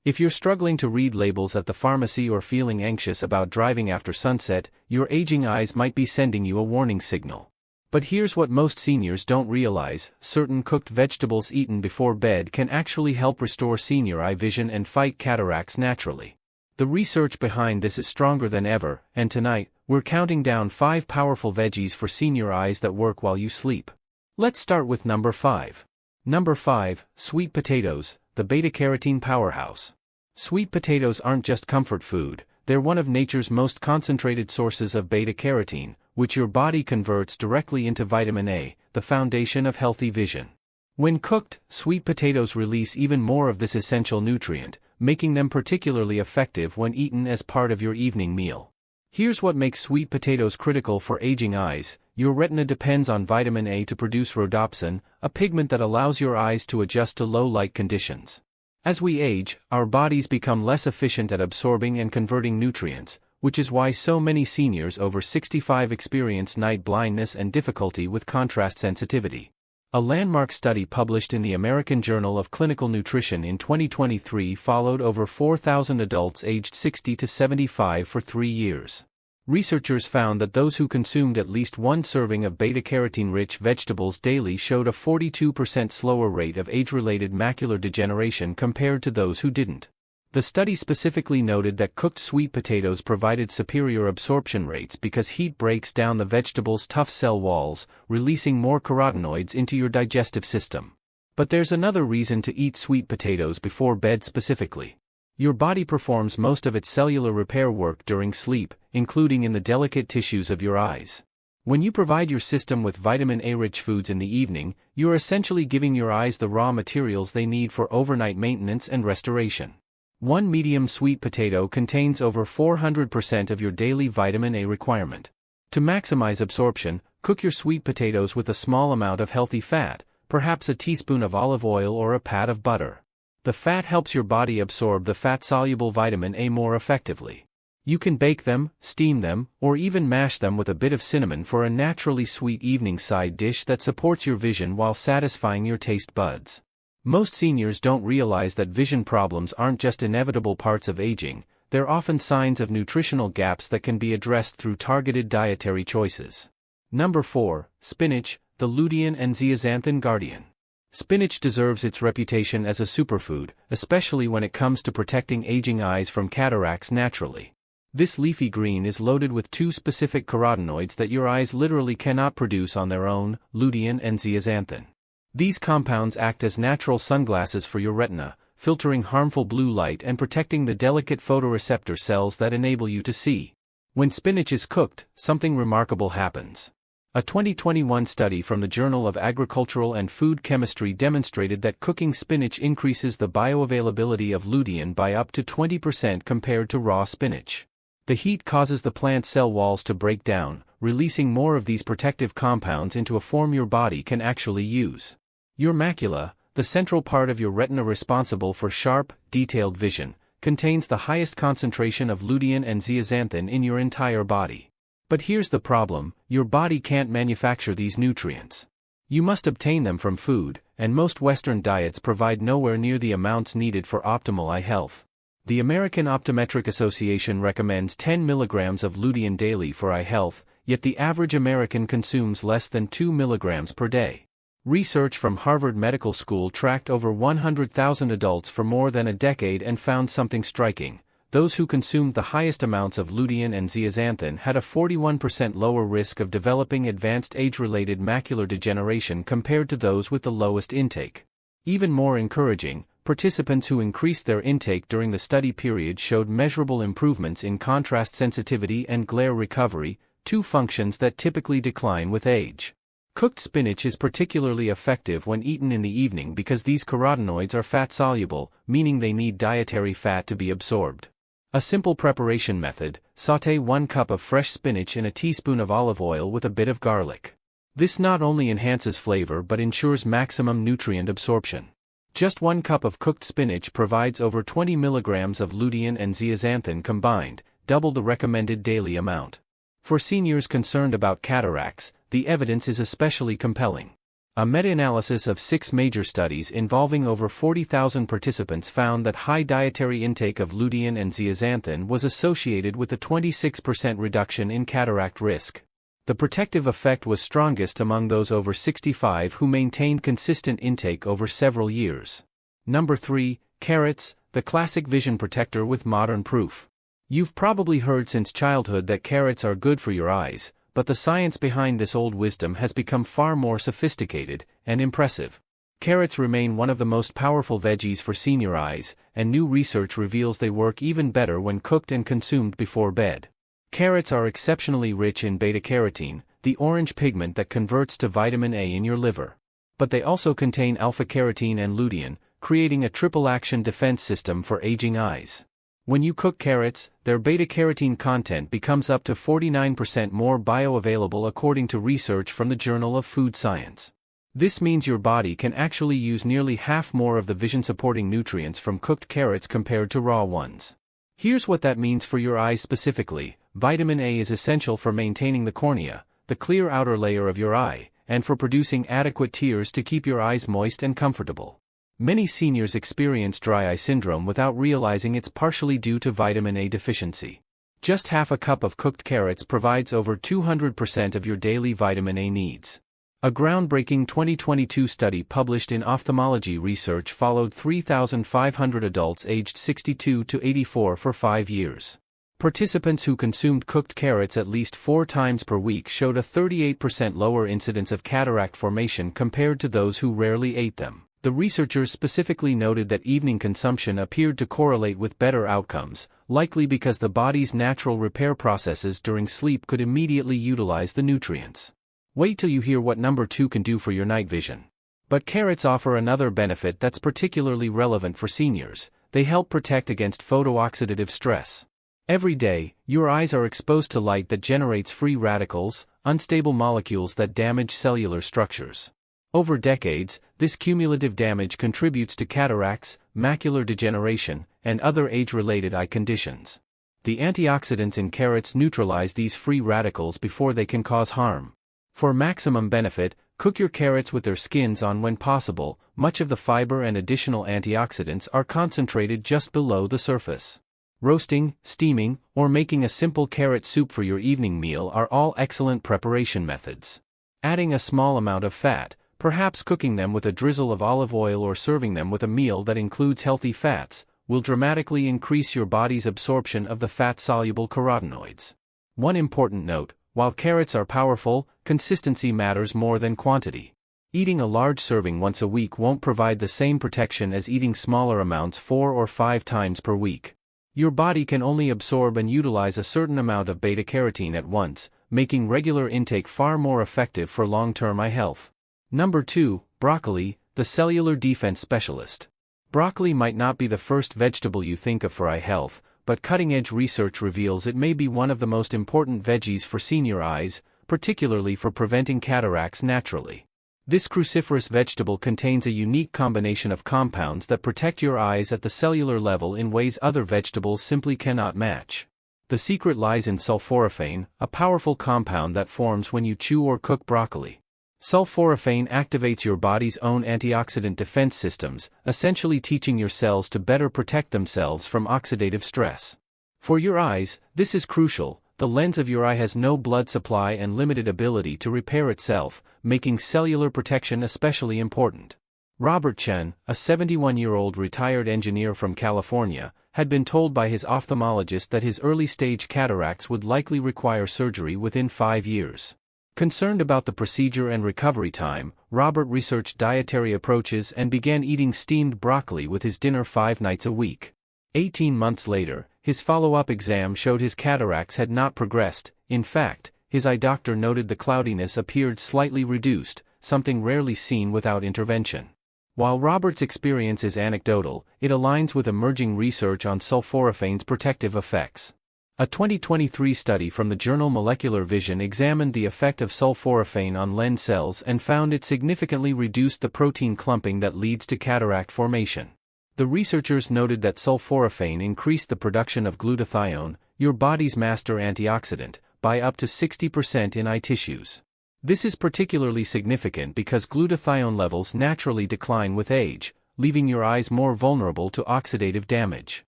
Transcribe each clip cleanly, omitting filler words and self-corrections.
If you're struggling to read labels at the pharmacy or feeling anxious about driving after sunset, your aging eyes might be sending you a warning signal. But here's what most seniors don't realize: certain cooked vegetables eaten before bed can actually help restore senior eye vision and fight cataracts naturally. The research behind this is stronger than ever, and tonight, we're counting down 5 powerful veggies for senior eyes that work while you sleep. Let's start with number 5. Number 5, sweet potatoes, the beta-carotene powerhouse. Sweet potatoes aren't just comfort food, they're one of nature's most concentrated sources of beta-carotene, which your body converts directly into vitamin A, the foundation of healthy vision. When cooked, sweet potatoes release even more of this essential nutrient, making them particularly effective when eaten as part of your evening meal. Here's what makes sweet potatoes critical for aging eyes: your retina depends on vitamin A to produce rhodopsin, a pigment that allows your eyes to adjust to low light conditions. As we age, our bodies become less efficient at absorbing and converting nutrients, which is why so many seniors over 65 experience night blindness and difficulty with contrast sensitivity. A landmark study published in the American Journal of Clinical Nutrition in 2023 followed over 4,000 adults aged 60 to 75 for 3 years. Researchers found that those who consumed at least 1 serving of beta-carotene-rich vegetables daily showed a 42% slower rate of age-related macular degeneration compared to those who didn't. The study specifically noted that cooked sweet potatoes provided superior absorption rates because heat breaks down the vegetable's tough cell walls, releasing more carotenoids into your digestive system. But there's another reason to eat sweet potatoes before bed specifically. Your body performs most of its cellular repair work during sleep, including in the delicate tissues of your eyes. When you provide your system with vitamin A-rich foods in the evening, you're essentially giving your eyes the raw materials they need for overnight maintenance and restoration. 1 medium sweet potato contains over 400% of your daily vitamin A requirement. To maximize absorption, cook your sweet potatoes with a small amount of healthy fat, perhaps a teaspoon of olive oil or a pat of butter. The fat helps your body absorb the fat-soluble vitamin A more effectively. You can bake them, steam them, or even mash them with a bit of cinnamon for a naturally sweet evening side dish that supports your vision while satisfying your taste buds. Most seniors don't realize that vision problems aren't just inevitable parts of aging, they're often signs of nutritional gaps that can be addressed through targeted dietary choices. Number 4, spinach, the lutein and zeaxanthin guardian. Spinach deserves its reputation as a superfood, especially when it comes to protecting aging eyes from cataracts naturally. This leafy green is loaded with 2 specific carotenoids that your eyes literally cannot produce on their own: lutein and zeaxanthin. These compounds act as natural sunglasses for your retina, filtering harmful blue light and protecting the delicate photoreceptor cells that enable you to see. When spinach is cooked, something remarkable happens. A 2021 study from the Journal of Agricultural and Food Chemistry demonstrated that cooking spinach increases the bioavailability of lutein by up to 20% compared to raw spinach. The heat causes the plant cell walls to break down, releasing more of these protective compounds into a form your body can actually use. Your macula, the central part of your retina responsible for sharp, detailed vision, contains the highest concentration of lutein and zeaxanthin in your entire body. But here's the problem: your body can't manufacture these nutrients. You must obtain them from food, and most Western diets provide nowhere near the amounts needed for optimal eye health. The American Optometric Association recommends 10 milligrams of lutein daily for eye health, yet the average American consumes less than 2 milligrams per day. Research from Harvard Medical School tracked over 100,000 adults for more than a decade and found something striking. Those who consumed the highest amounts of lutein and zeaxanthin had a 41% lower risk of developing advanced age-related macular degeneration compared to those with the lowest intake. Even more encouraging, participants who increased their intake during the study period showed measurable improvements in contrast sensitivity and glare recovery, 2 functions that typically decline with age. Cooked spinach is particularly effective when eaten in the evening because these carotenoids are fat-soluble, meaning they need dietary fat to be absorbed. A simple preparation method: sauté 1 cup of fresh spinach in a teaspoon of olive oil with a bit of garlic. This not only enhances flavor but ensures maximum nutrient absorption. Just 1 cup of cooked spinach provides over 20 milligrams of lutein and zeaxanthin combined, double the recommended daily amount. For seniors concerned about cataracts, the evidence is especially compelling. A meta-analysis of 6 major studies involving over 40,000 participants found that high dietary intake of lutein and zeaxanthin was associated with a 26% reduction in cataract risk. The protective effect was strongest among those over 65 who maintained consistent intake over several years. Number 3. Carrots, the classic vision protector with modern proof. You've probably heard since childhood that carrots are good for your eyes, but the science behind this old wisdom has become far more sophisticated and impressive. Carrots remain one of the most powerful veggies for senior eyes, and new research reveals they work even better when cooked and consumed before bed. Carrots are exceptionally rich in beta-carotene, the orange pigment that converts to vitamin A in your liver. But they also contain alpha-carotene and lutein, creating a triple-action defense system for aging eyes. When you cook carrots, their beta-carotene content becomes up to 49% more bioavailable according to research from the Journal of Food Science. This means your body can actually use nearly half more of the vision-supporting nutrients from cooked carrots compared to raw ones. Here's what that means for your eyes specifically. Vitamin A is essential for maintaining the cornea, the clear outer layer of your eye, and for producing adequate tears to keep your eyes moist and comfortable. Many seniors experience dry eye syndrome without realizing it's partially due to vitamin A deficiency. Just half a cup of cooked carrots provides over 200% of your daily vitamin A needs. A groundbreaking 2022 study published in Ophthalmology Research followed 3,500 adults aged 62 to 84 for 5 years. Participants who consumed cooked carrots at least 4 times per week showed a 38% lower incidence of cataract formation compared to those who rarely ate them. The researchers specifically noted that evening consumption appeared to correlate with better outcomes, likely because the body's natural repair processes during sleep could immediately utilize the nutrients. Wait till you hear what number 2 can do for your night vision. But carrots offer another benefit that's particularly relevant for seniors. They help protect against photooxidative stress. Every day, your eyes are exposed to light that generates free radicals, unstable molecules that damage cellular structures. Over decades, this cumulative damage contributes to cataracts, macular degeneration, and other age-related eye conditions. The antioxidants in carrots neutralize these free radicals before they can cause harm. For maximum benefit, cook your carrots with their skins on when possible. Much of the fiber and additional antioxidants are concentrated just below the surface. Roasting, steaming, or making a simple carrot soup for your evening meal are all excellent preparation methods. Adding a small amount of fat, perhaps cooking them with a drizzle of olive oil or serving them with a meal that includes healthy fats, will dramatically increase your body's absorption of the fat-soluble carotenoids. One important note: while carrots are powerful, consistency matters more than quantity. Eating a large serving once a week won't provide the same protection as eating smaller amounts 4 or 5 times per week. Your body can only absorb and utilize a certain amount of beta-carotene at once, making regular intake far more effective for long-term eye health. Number 2, broccoli, the cellular defense specialist. Broccoli might not be the first vegetable you think of for eye health, but cutting-edge research reveals it may be one of the most important veggies for senior eyes, particularly for preventing cataracts naturally. This cruciferous vegetable contains a unique combination of compounds that protect your eyes at the cellular level in ways other vegetables simply cannot match. The secret lies in sulforaphane, a powerful compound that forms when you chew or cook broccoli. Sulforaphane activates your body's own antioxidant defense systems, essentially teaching your cells to better protect themselves from oxidative stress. For your eyes, this is crucial. The lens of your eye has no blood supply and limited ability to repair itself, making cellular protection especially important. Robert Chen, a 71-year-old retired engineer from California, had been told by his ophthalmologist that his early-stage cataracts would likely require surgery within 5 years. Concerned about the procedure and recovery time, Robert researched dietary approaches and began eating steamed broccoli with his dinner 5 nights a week. 18 months later, his follow-up exam showed his cataracts had not progressed. In fact, his eye doctor noted the cloudiness appeared slightly reduced, something rarely seen without intervention. While Robert's experience is anecdotal, it aligns with emerging research on sulforaphane's protective effects. A 2023 study from the journal Molecular Vision examined the effect of sulforaphane on lens cells and found it significantly reduced the protein clumping that leads to cataract formation. The researchers noted that sulforaphane increased the production of glutathione, your body's master antioxidant, by up to 60% in eye tissues. This is particularly significant because glutathione levels naturally decline with age, leaving your eyes more vulnerable to oxidative damage.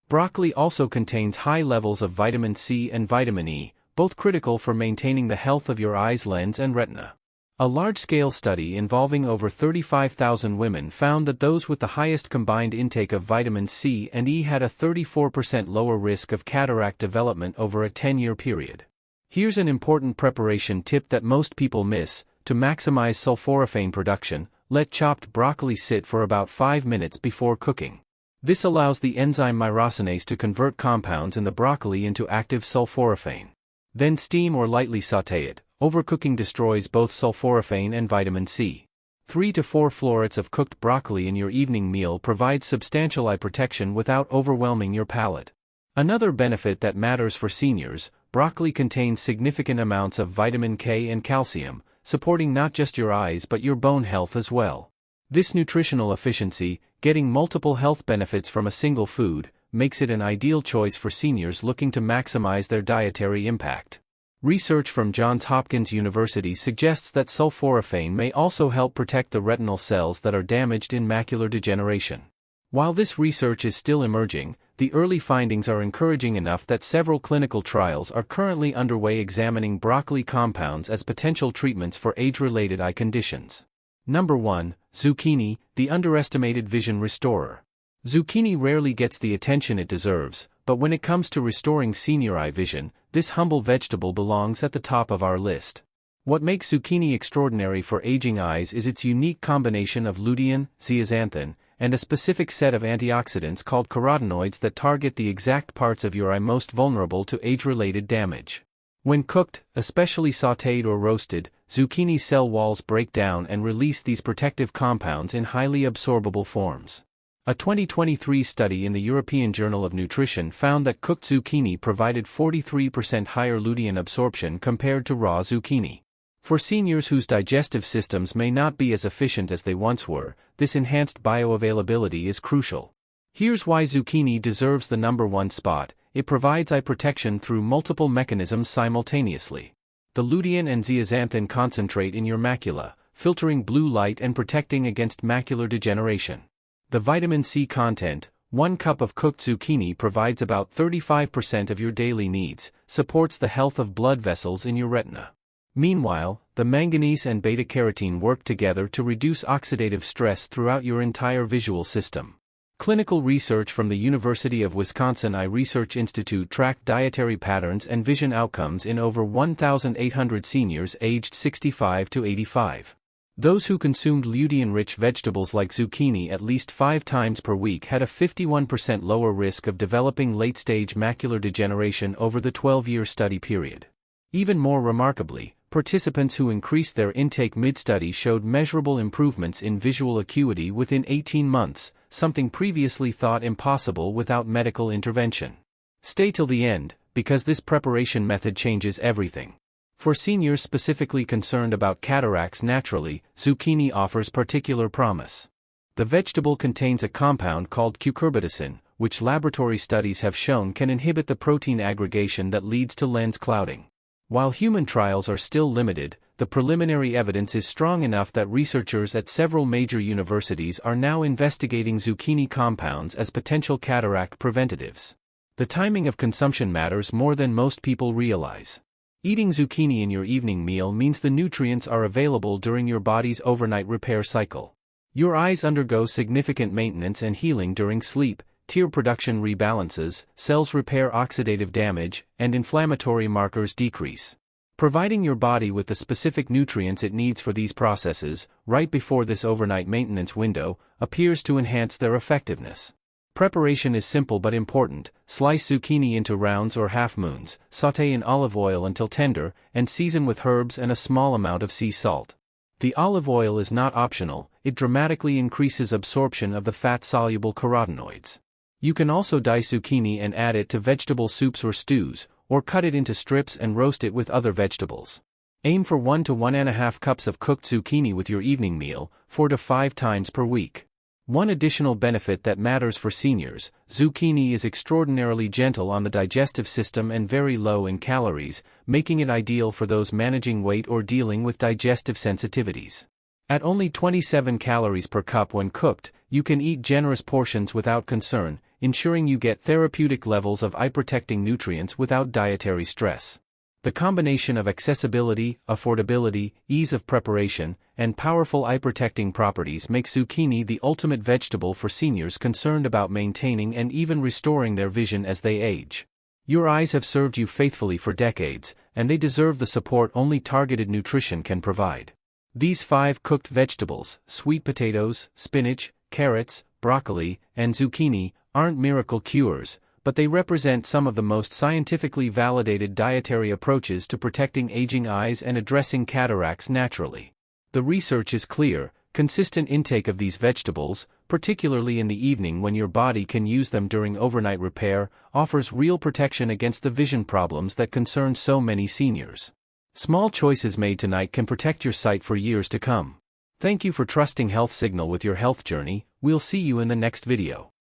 Broccoli also contains high levels of vitamin C and vitamin E, both critical for maintaining the health of your eye's lens and retina. A large-scale study involving over 35,000 women found that those with the highest combined intake of vitamin C and E had a 34% lower risk of cataract development over a 10-year period. Here's an important preparation tip that most people miss: to maximize sulforaphane production, let chopped broccoli sit for about 5 minutes before cooking. This allows the enzyme myrosinase to convert compounds in the broccoli into active sulforaphane. Then steam or lightly sauté it. Overcooking destroys both sulforaphane and vitamin C. 3 to 4 florets of cooked broccoli in your evening meal provides substantial eye protection without overwhelming your palate. Another benefit that matters for seniors: broccoli contains significant amounts of vitamin K and calcium, supporting not just your eyes but your bone health as well. This nutritional efficiency, getting multiple health benefits from a single food, makes it an ideal choice for seniors looking to maximize their dietary impact. Research from Johns Hopkins University suggests that sulforaphane may also help protect the retinal cells that are damaged in macular degeneration. While this research is still emerging, the early findings are encouraging enough that several clinical trials are currently underway examining broccoli compounds as potential treatments for age-related eye conditions. Number 1. Zucchini, the underestimated vision restorer. Zucchini rarely gets the attention it deserves, but when it comes to restoring senior eye vision, this humble vegetable belongs at the top of our list. What makes zucchini extraordinary for aging eyes is its unique combination of lutein, zeaxanthin, and a specific set of antioxidants called carotenoids that target the exact parts of your eye most vulnerable to age-related damage. When cooked, especially sautéed or roasted, zucchini cell walls break down and release these protective compounds in highly absorbable forms. A 2023 study in the European Journal of Nutrition found that cooked zucchini provided 43% higher lutein absorption compared to raw zucchini. For seniors whose digestive systems may not be as efficient as they once were, this enhanced bioavailability is crucial. Here's why zucchini deserves the number 1 spot: it provides eye protection through multiple mechanisms simultaneously. The lutein and zeaxanthin concentrate in your macula, filtering blue light and protecting against macular degeneration. The vitamin C content: 1 cup of cooked zucchini provides about 35% of your daily needs, supports the health of blood vessels in your retina. Meanwhile, the manganese and beta-carotene work together to reduce oxidative stress throughout your entire visual system. Clinical research from the University of Wisconsin Eye Research Institute tracked dietary patterns and vision outcomes in over 1,800 seniors aged 65 to 85. Those who consumed lutein-rich vegetables like zucchini at least 5 times per week had a 51% lower risk of developing late-stage macular degeneration over the 12-year study period. Even more remarkably, participants who increased their intake mid-study showed measurable improvements in visual acuity within 18 months, something previously thought impossible without medical intervention. Stay till the end, because this preparation method changes everything. For seniors specifically concerned about cataracts naturally, zucchini offers particular promise. The vegetable contains a compound called cucurbitacin, which laboratory studies have shown can inhibit the protein aggregation that leads to lens clouding. While human trials are still limited, the preliminary evidence is strong enough that researchers at several major universities are now investigating zucchini compounds as potential cataract preventatives. The timing of consumption matters more than most people realize. Eating zucchini in your evening meal means the nutrients are available during your body's overnight repair cycle. Your eyes undergo significant maintenance and healing during sleep. Tear production rebalances, cells repair oxidative damage, and inflammatory markers decrease. Providing your body with the specific nutrients it needs for these processes, right before this overnight maintenance window, appears to enhance their effectiveness. Preparation is simple but important: slice zucchini into rounds or half-moons, sauté in olive oil until tender, and season with herbs and a small amount of sea salt. The olive oil is not optional, it dramatically increases absorption of the fat-soluble carotenoids. You can also dice zucchini and add it to vegetable soups or stews, or cut it into strips and roast it with other vegetables. Aim for 1 to 1.5 cups of cooked zucchini with your evening meal, 4 to 5 times per week. One additional benefit that matters for seniors: zucchini is extraordinarily gentle on the digestive system and very low in calories, making it ideal for those managing weight or dealing with digestive sensitivities. At only 27 calories per cup when cooked, you can eat generous portions without concern, ensuring you get therapeutic levels of eye-protecting nutrients without dietary stress. The combination of accessibility, affordability, ease of preparation, and powerful eye-protecting properties makes zucchini the ultimate vegetable for seniors concerned about maintaining and even restoring their vision as they age. Your eyes have served you faithfully for decades, and they deserve the support only targeted nutrition can provide. These 5 cooked vegetables, sweet potatoes, spinach, carrots, broccoli, and zucchini, aren't miracle cures, but they represent some of the most scientifically validated dietary approaches to protecting aging eyes and addressing cataracts naturally. The research is clear: consistent intake of these vegetables, particularly in the evening when your body can use them during overnight repair, offers real protection against the vision problems that concern so many seniors. Small choices made tonight can protect your sight for years to come. Thank you for trusting Health Signal with your health journey. We'll see you in the next video.